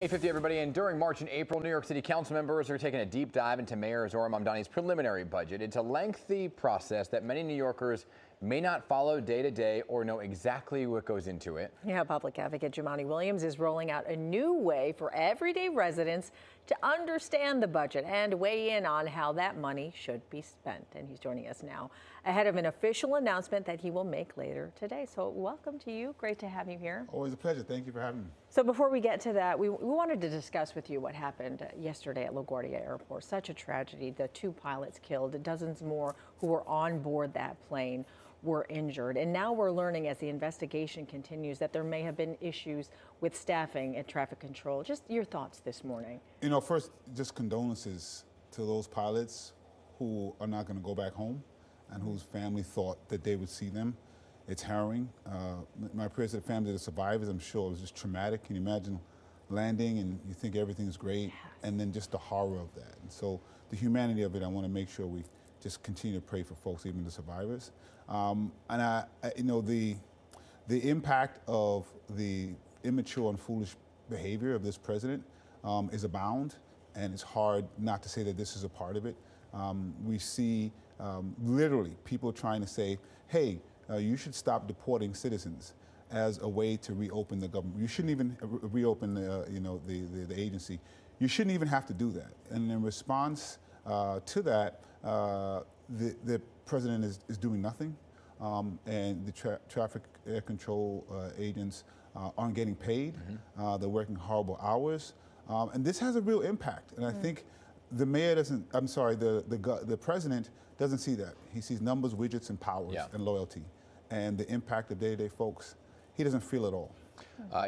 8:50 everybody, and during March and April, New York City Council members are taking a deep dive into Mayor Zohran Mamdani's preliminary budget. It's a lengthy process that many New Yorkers may not follow day to day or know exactly what goes into it. Yeah, Public Advocate Jumaane Williams is rolling out a new way for everyday residents to understand the budget and weigh in on how that money should be spent. And he's joining us now ahead of an official announcement that he will make later today. So welcome to you. Great to have you here. Always a pleasure. Thank you for having me. So before we get to that, we wanted to discuss with you what happened yesterday at LaGuardia Airport. Such a tragedy. The 2 pilots killed, dozens more who were on board that plane were injured. And now we're learning as the investigation continues that there may have been issues with staffing and traffic control. Just your thoughts this morning. You know, first, just condolences to those pilots who are not going to go back home and whose family thought that they would see them. It's harrowing. My prayers to the family of the survivors. I'm sure it was just traumatic. Can you imagine landing and you think everything's great, yes, and then just the horror of that? And so the humanity of it, I want to make sure we just continue to pray for folks, even the survivors. And you know, the impact of the immature and foolish behavior of this president is abound, and it's hard not to say that this is a part of it. We see literally people trying to say, hey, you should stop deporting citizens as a way to reopen the government. You shouldn't even reopen the agency. You shouldn't even have to do that. And in response to that, the president is doing nothing, and the traffic air control agents aren't getting paid. Mm-hmm. They're working horrible hours, and this has a real impact. And I think the mayor doesn't. I'm sorry, the president doesn't see that. He sees numbers, widgets, and powers, and loyalty, and the impact of day-to-day folks. He doesn't feel it all.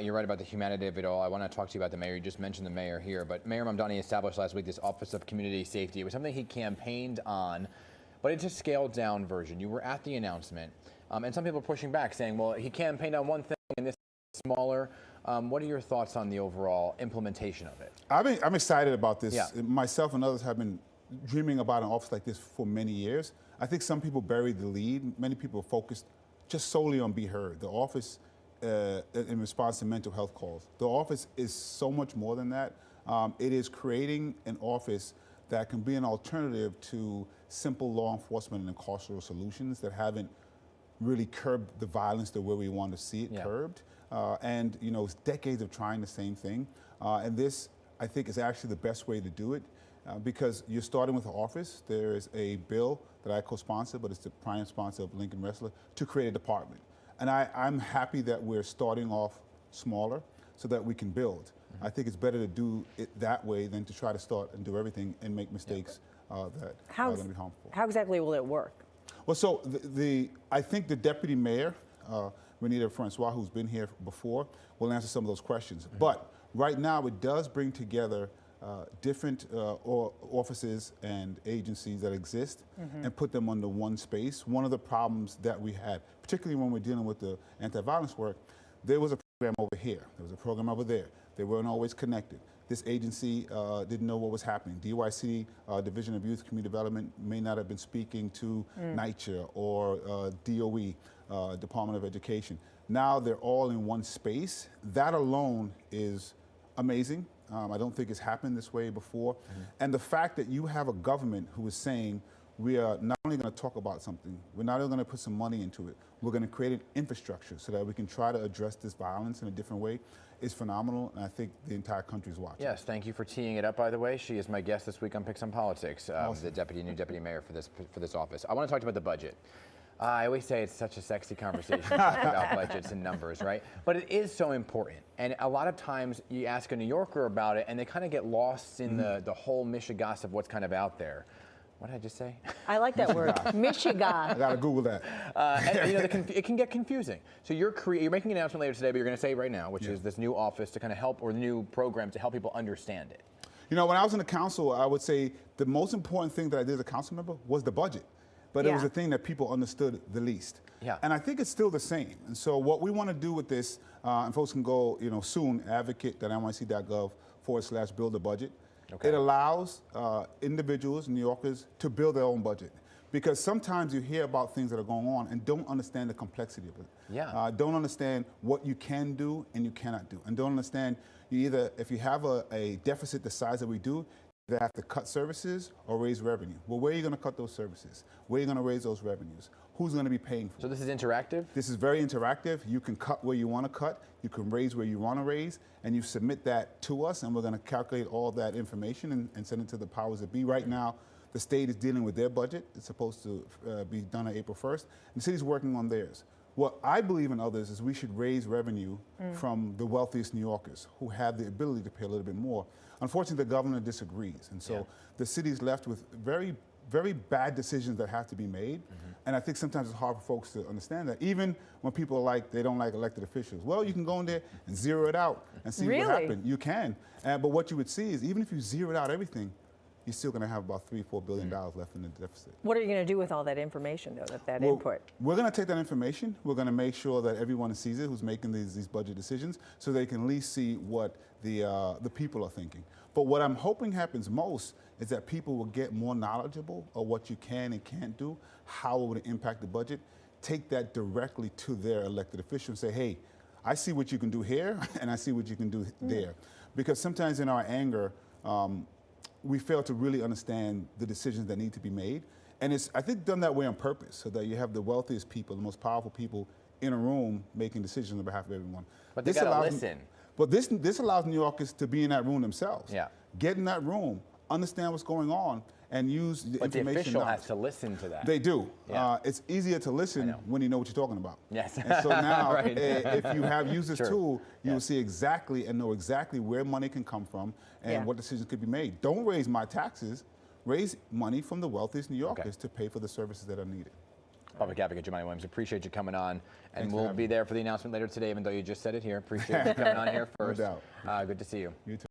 You're right about the humanity of it all. I want to talk to you about the mayor. You just mentioned the mayor here, but Mayor Mamdani established last week this Office of Community Safety. It was something he campaigned on, but it's a scaled down version. You were at the announcement, and some people are pushing back saying, well, he campaigned on one thing and this is smaller. What are your thoughts on the overall implementation of it? I'm excited about this. Yeah. Myself and others have been dreaming about an office like this for many years. I think some people buried the lead. Many people are focused just solely on Be Heard. The office in response to mental health calls. The office is so much more than that. It is creating an office that can be an alternative to simple law enforcement and carceral solutions that haven't really curbed the violence the way we want to see it curbed. And you know, it's decades of trying the same thing. And this, I think, is actually the best way to do it because you're starting with the office. There is a bill that I co-sponsor, but it's the prime sponsor of Lincoln Wrestler, to create a department. And I'm happy that we're starting off smaller so that we can build. Mm-hmm. I think it's better to do it that way than to try to start and do everything and make mistakes that are going to be harmful. How exactly will it work? Well, so I think the deputy mayor, Renita Francois, who's been here before, will answer some of those questions. Mm-hmm. But right now, it does bring together different offices and agencies that exist and put them under one space. One of the problems that we had, particularly when we're dealing with the anti-violence work, there was a program over here, there was a program over there. They weren't always connected. This agency didn't know what was happening. DYC, Division of Youth Community Development, may not have been speaking to NYCHA or DOE, Department of Education. Now they're all in one space. That alone is amazing. I don't think it's happened this way before. And the fact that you have a government who is saying, we are not only going to talk about something, we're not only going to put some money into it, we're going to create an infrastructure so that we can try to address this violence in a different way, is phenomenal, and I think the entire country is watching. Yes, thank you for teeing it up, by the way. She is my guest this week on Picks on Politics, awesome. The new deputy mayor for this office. I want to talk about the budget. I always say it's such a sexy conversation about budgets and numbers, right? But it is so important. And a lot of times you ask a New Yorker about it and they kind of get lost in the whole mishigas of what's kind of out there. What did I just say? I like that word, mishigas. I got to Google that. And, you know, it can get confusing. So you're making an announcement later today, but you're going to say it right now, which is this new office to kind of help, or new program to help people understand it. You know, when I was in the council, I would say the most important thing that I did as a council member was the budget. But it was the thing that people understood the least. Yeah. And I think it's still the same. And so what we want to do with this, and folks can go, you know, soon, advocate.nyc.gov/build a budget. Okay. It allows individuals, New Yorkers, to build their own budget. Because sometimes you hear about things that are going on and don't understand the complexity of it. Yeah. Don't understand what you can do and you cannot do. And don't understand, if you have a deficit the size that we do, you either have to cut services or raise revenue. Well, where are you going to cut those services? Where are you going to raise those revenues? Who's going to be paying for it? So this is interactive? This is very interactive. You can cut where you want to cut, you can raise where you want to raise, and you submit that to us, and we're going to calculate all that information and send it to the powers that be. Right now, the state is dealing with their budget. It's supposed to be done on April 1st, and the city's working on theirs. What I believe in others is we should raise revenue from the wealthiest New Yorkers who have the ability to pay a little bit more. Unfortunately, the governor disagrees, and so the city's left with very, very bad decisions that have to be made. And I think sometimes it's hard for folks to understand that. Even when people are like, they don't like elected officials. Well, you can go in there and zero it out and see what happened. You can. But what you would see is even if you zeroed out everything, you're still going to have about $3-4 billion left in the deficit. What are you going to do with all that information, though, that input? We're going to take that information. We're going to make sure that everyone sees it who's making these budget decisions, so they can at least see what the people are thinking. But what I'm hoping happens most is that people will get more knowledgeable of what you can and can't do, how it would impact the budget, take that directly to their elected official and say, hey, I see what you can do here, and I see what you can do there. Because sometimes in our anger, we fail to really understand the decisions that need to be made. And it's, I think, done that way on purpose, so that you have the wealthiest people, the most powerful people in a room making decisions on behalf of everyone. But they gotta listen. But this allows New Yorkers to be in that room themselves. Yeah. Get in that room, understand what's going on, and use the information. But the official has to listen to that. They do. Yeah. It's easier to listen when you know what you're talking about. Yes. And so now, Right. if you have used this tool, you will see exactly and know exactly where money can come from and what decisions could be made. Don't raise my taxes. Raise money from the wealthiest New Yorkers to pay for the services that are needed. Public Advocate Jumaane Williams, appreciate you coming on. And Thanks we'll be there for the announcement later today, even though you just said it here. Appreciate you coming on here first. No doubt. Good to see you. You too.